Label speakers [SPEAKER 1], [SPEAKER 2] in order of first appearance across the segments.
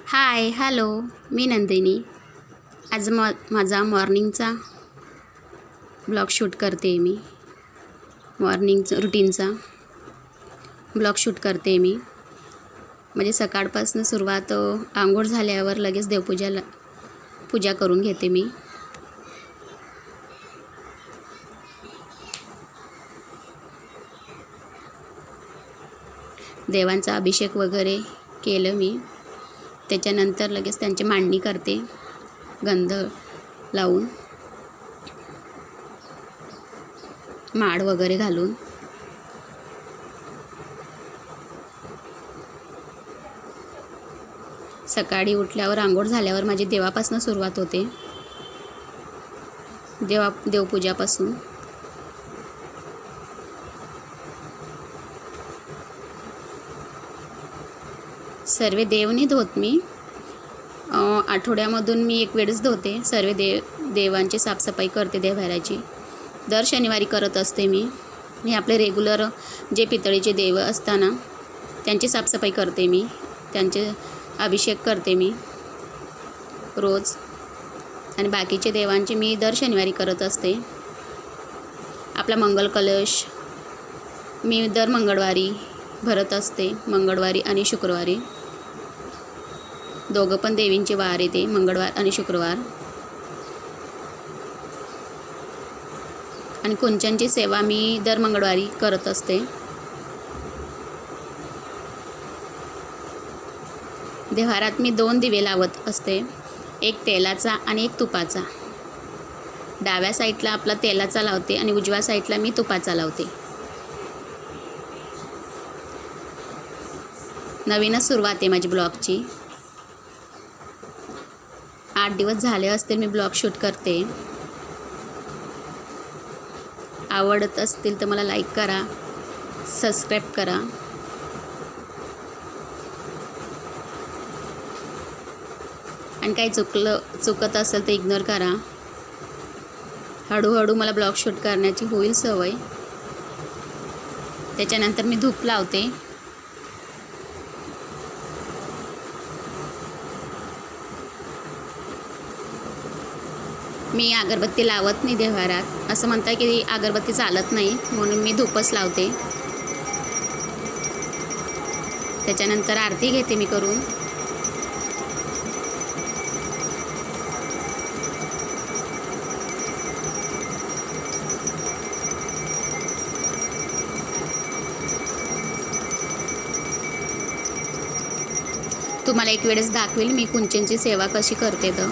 [SPEAKER 1] Hi hello. मी नंदिनी. आज माझा मॉर्निंगचा blog shoot करते मी. मॉर्निंगचं रुटीनचा ब्लॉग शूट करते मी. म्हणजे सकाळपासून सुरुवात आंघोळ झाल्यावर लगेच पूजा करून घेते मी. देवांचा अभिषेक वगैरे केलं मी. त्याच्यानंतर लगेच त्यांची मांडणी करते गंध लावून, माळ वगैरे घालून. सकाळी उठल्यावर आंघोळ झाल्यावर माझी देवापासून सुरुवात होते. देवपूजापासून. सर्व देव नाही धुत मी. आठवड्यामधून मी एक वेळेस धुते. सर्व देवांची साफसफाई करते. देवघराची दर शनिवारी करत असते मी. हे आपले रेग्युलर जे पितळीचे देव असताना त्यांची साफसफाई करते मी. त्यांचे अभिषेक करते मी रोज. आणि बाकीचे देवांचे मी दर शनिवारी करत असते. आपला मंगल कलश मी दर मंगळवारी भरत असते. मंगळवारी आणि शुक्रवारी दोघं पण देवींचे वार येते, मंगळवार आणि शुक्रवार. आणि कुंचनची सेवा मी दर मंगळवारी करत असते. देव्हारात मी 2 दिवे लावत असते. एक तेलाचा आणि एक तुपाचा. डाव्या साईडला आपला तेलाचा लावते आणि उजव्या साईडला मी तुपाचा लावते. नवीनच सुरुवात आहे माझी ब्लॉगची. 8 दिवस झाले असतील मी ब्लॉग शूट करते. आवडत असतील तर मला लाईक करा, सबस्क्राईब करा. आणि काही चुकत असेल तर इग्नोर करा. हळूहळू मला ब्लॉग शूट करण्याची होईल सवय. त्याच्यानंतर मी धूप लावते. मी अगरबत्ती लावत नाही देव्हारात. असं म्हणतात की अगरबत्ती चालत नाही, म्हणून मी धूपच लावते. त्याच्यानंतर आरती घेते मी करून. तुम्हाला एक वेळेस दाखवेल मी कुंचनची सेवा कशी करते तर.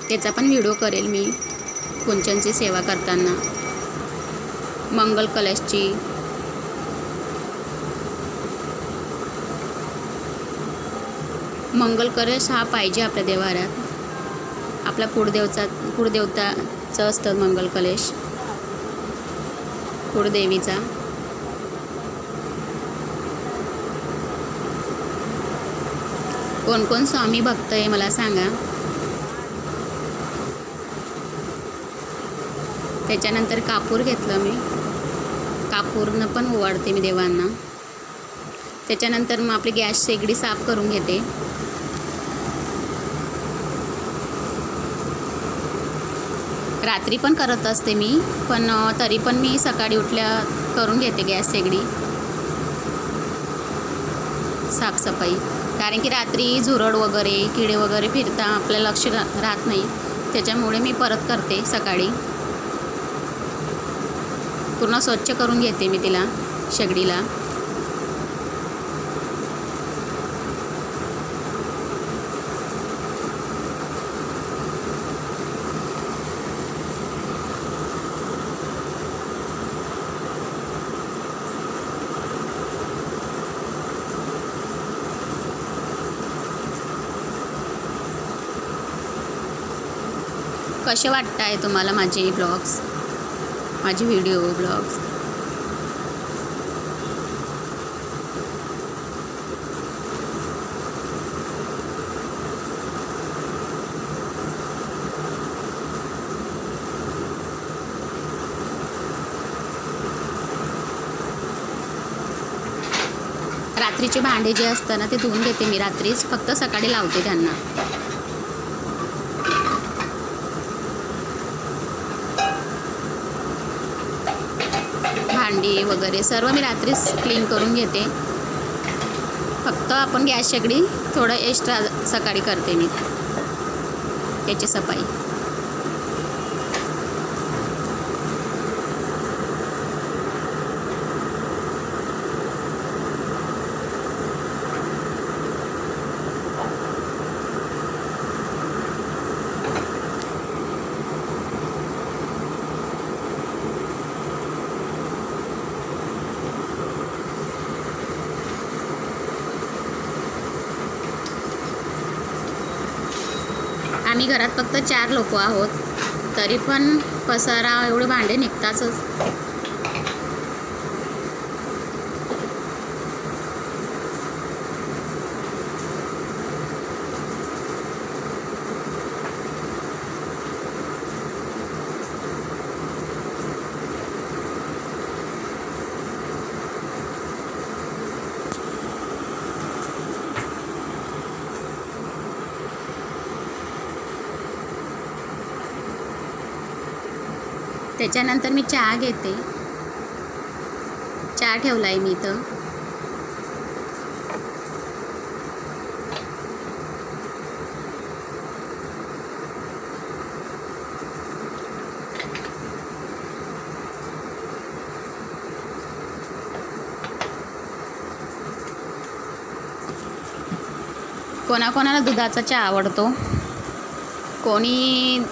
[SPEAKER 1] त्याचा पण व्हिडिओ करेल मी कुंचनची सेवा करताना. मंगल कलशची. मंगल कलश हा पाहिजे आपल्या देवाऱ्यात. आपला कुळदेवताचं असतं मंगल कलश, कुळदेवीचा. कोण कोण स्वामी भक्त आहे मला सांगा. त्याच्यानंतर कापूर घेतलं मी. कापूरनं पण ओवाळते मी देवांना. त्याच्यानंतर मग आपली गॅस शेगडी साफ करून घेते. रात्री पण करत असते मी, पण तरी पण मी सकाळी उठल्या करून घेते गॅस शेगडी साफसफाई. कारण की रात्री झुरळ वगैरे किडे वगैरे फिरता आपलं लक्ष राहत नाही. त्याच्यामुळे मी परत करते सकाळी. पूर्ण स्वच्छ करून घेते मी तिला, शेगडीला. कसे वाटताय तुम्हाला माझे ब्लॉग्स, माझे व्हिडिओ ब्लॉग्स? रात्रीचे भांडे जे असतात ना ते धुवून घेते मी रात्रीच, फक्त सकाळी लावते त्यांना. भांडी वगैरे सर्व मी रात्रीच क्लीन करून घेते. फक्त आपण गॅस शेगडी थोडं एक्स्ट्रा सकाळी करते मी त्याची सफाई. आम्ही घरात फक्त 4 लोक आहोत, तरी पण पसारा एवढे भांडे निघतातच. त्याच्यानंतर मी चहा घेते. चहा ठेवला आहे मी इथं. कोणाकोणाला दुधाचा चहा आवडतो, कोणी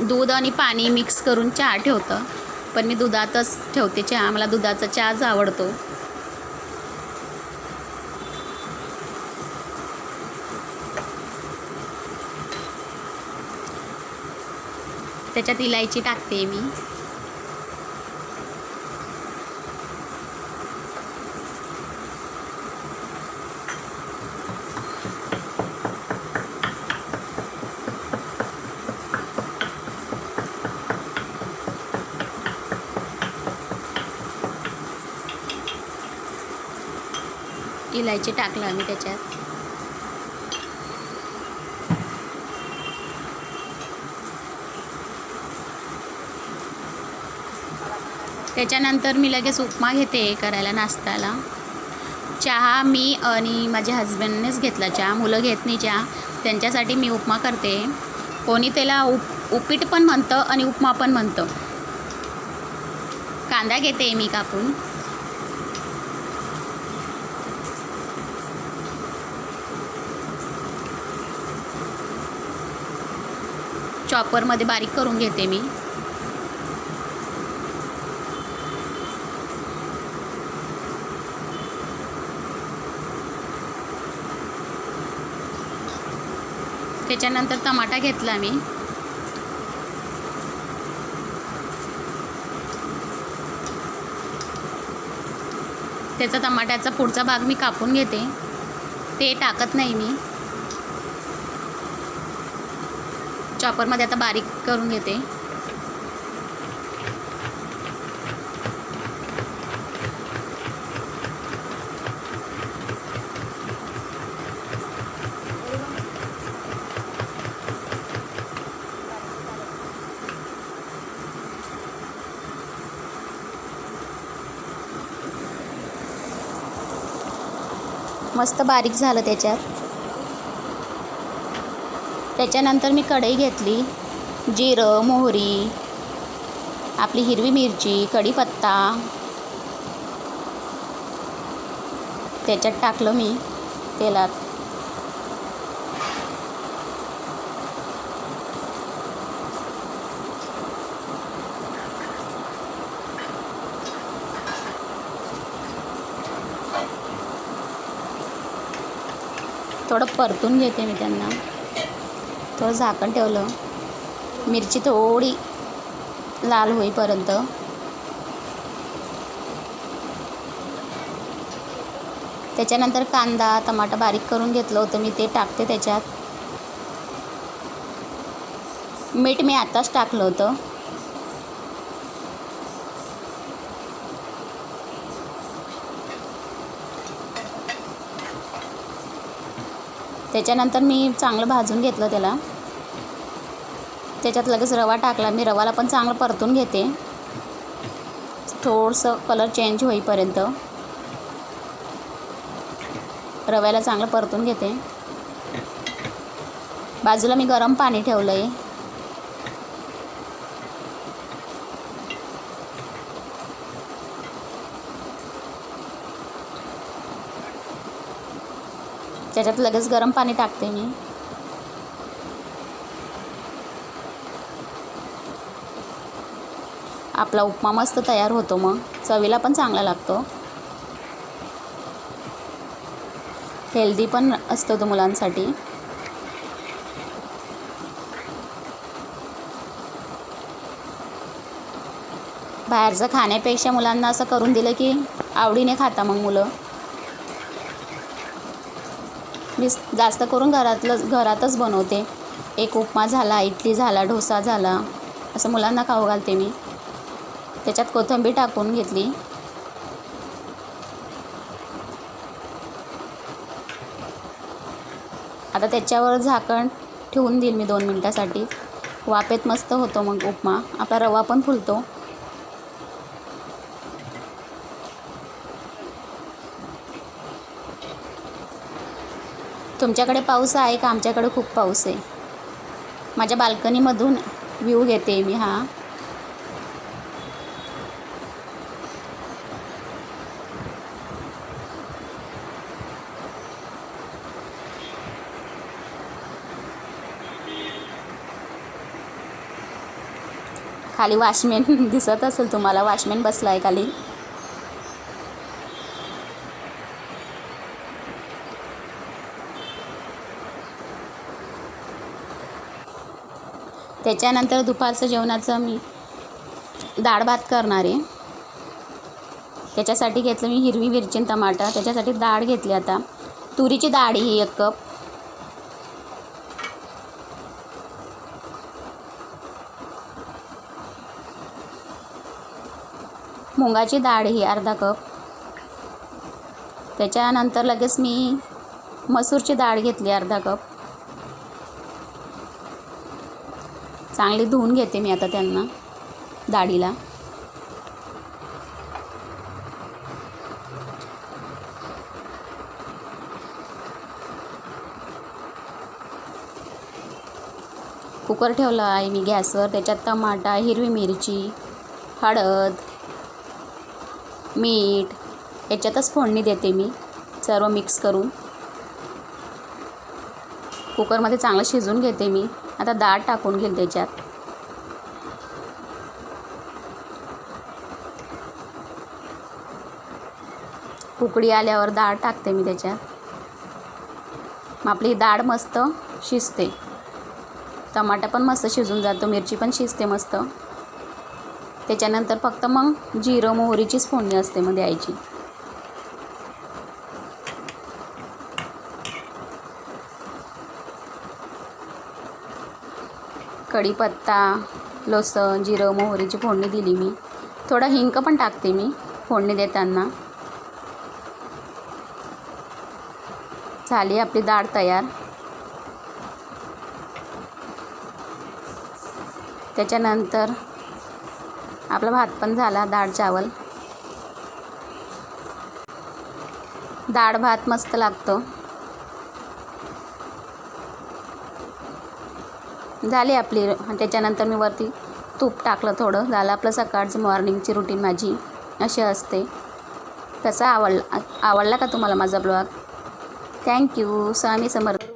[SPEAKER 1] दूध आणि पाणी मिक्स करून चहा ठेवतं, पण मी दुधातच ठेवते चहा. मला दुधाचा चहाच आवडतो. त्याच्यात इलायची टाकते मी. इलायची टाकला मी त्याच्यात. त्याच्यानंतर मी लगेच उपमा घेते करायला नाश्त्याला. चहा मी आणि माझ्या हजबंडनेच घेतला चहा, मुलं घेत नाही चहा, त्यांच्यासाठी मी उपमा करते. कोणी त्याला उपीट पण म्हणतं आणि उपमा पण म्हणतं. कांदा घेते मी कापून. चॉपरमध्ये बारीक करून घेते मी. त्याच्यानंतर टमाटा घेतला मी. त्याचा टमाट्याचा पुढचा भाग मी कापून घेते, ते टाकत नाही मी. चॉपरमध्ये आता बारीक करून घेते. मस्त बारीक झालं त्याच्यात. त्याच्यानंतर मी कढई घेतली. जिरं, मोहरी, आपली हिरवी मिरची, कढीपत्ता त्याच्यात टाकलं मी तेलात. थोडं परतून घेते मी त्यांना. थोडं झाकण ठेवलं, मिरची थोडी लाल होईपर्यंत. त्याच्यानंतर कांदा टमाटा बारीक करून घेतलं होतं मी, ते टाकते त्याच्यात. मीठ मी आताच टाकलं होतं. त्याच्यानंतर मी चांगलं भाजून घेतलं त्याला. त्याच्यात लगेच रवा टाकला मी. रवाला पण चांगलं परतून घेते, थोडंसं कलर चेंज होईपर्यंत रव्याला चांगलं परतून घेते. बाजूला मी गरम पाणी ठेवलं आहे. त्याच्यात लगेच गरम पाणी टाकते मी. आपला उपमा मस्त तयार होतो, मग चवीला पण चांगला लागतो. हेल्दी पण असतो तो मुलांसाठी. बाहेरचं खाण्यापेक्षा मुलांना असं करून दिलं की आवडीने खाता मग मुलं. मी जास्त करून घरातच बनवते. एक उपमा झाला, इडली झाला, डोसा झाला, असं मुलांना खाऊ घालते मी. त्याच्यात कोथिंबीर टाकून घेतली. आता त्याच्यावर झाकण ठेवून देईल मी 2 मिनटासाठी. वाफेत मस्त होतो मग उपमा. आपला रवा पण फुलतो. तुमच्याकडे पाऊस आहे का? आमच्याकडे खूप पाऊस आहे. माझ्या बाल्कनीमधून व्ह्यू घेते मी हा. खाली वॉचमॅन दिसत असेल तुम्हाला. वॉचमॅन बसला आहे खाली. त्याच्यानंतर दुपारचं जेवणाचं मी डाळ भात करणार आहे. त्याच्यासाठी घेतलं मी हिरवी मिरची आणि टमाटर. त्याच्यासाठी डाळ घेतली. आता तुरीची डाळ ही 1 कप, मुगाची डाळ ही अर्धा कप. त्याच्यानंतर लगेच मी मसूरची डाळ घेतली अर्धा कप. चांगली धुवून घेते मी आता त्यांना डाळीला. कुकर ठेवला आहे मी गॅसवर. त्याच्यात टमाटा, हिरवी मिरची, हळद, मीठ याच्यातच फोडणी देते मी सर्व मिक्स करून. कुकरमध्ये चांगलं शिजवून घेते मी. आता डाळ टाकून घेईल त्याच्यात. उकळी आल्यावर डाळ टाकते मी त्याच्यात. मग आपली डाळ मस्त शिजते. टमाटा पण मस्त शिजून जातो, मिरची पण शिजते मस्त. त्याच्यानंतर फक्त मग जिरं मोहरीचीच फोडणी असते मग द्यायची. कढीपत्ता, लसूण, जिरं मोहरीची फोडणी दिली मी. थोडा हिंग पण टाकते मी फोडणी देताना. झाली आपली डाळ तयार. त्याच्यानंतर आपला भात पण झाला. डाळ चावल, डाळ भात मस्त लागतो. झाली आपली. त्याच्यानंतर मी वरती तूप टाकलं थोडं. झालं आपलं सकाळचं मॉर्निंगची रुटीन माझी अशी असते. कसा आवडला का तुम्हाला माझा ब्लॉग? थँक्यू. स्वामी समर्थ.